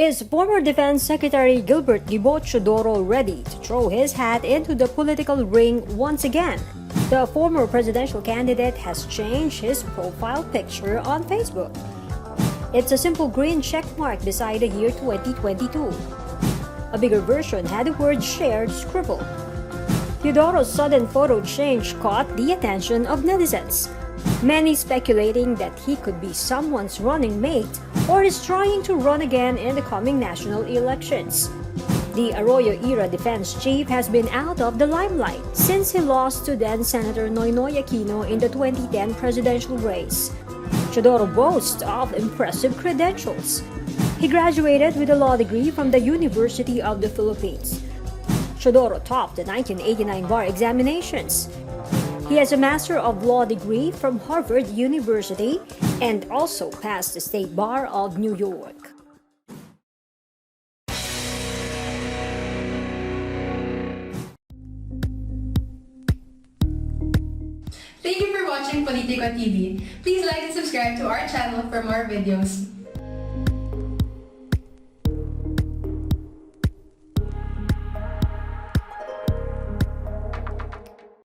Is former Defense Secretary Gibo Teodoro ready to throw his hat into the political ring once again? The former presidential candidate has changed his profile picture on Facebook. It's a simple green checkmark beside the year 2022. A bigger version had the word shared scribbled. Teodoro's sudden photo change caught the attention of netizens, many speculating that he could be someone's running mate or is trying to run again in the coming national elections. The Arroyo-era Defense chief has been out of the limelight since he lost to then-Senator Noynoy Aquino in the 2010 presidential race. Teodoro boasts of impressive credentials. He graduated with a law degree from the University of the Philippines. Teodoro topped the 1989 bar examinations. He has a Master of Law degree from Harvard University and also passed the State Bar of New York. Thank you for watching Politico TV. Please like and subscribe to our channel for more videos.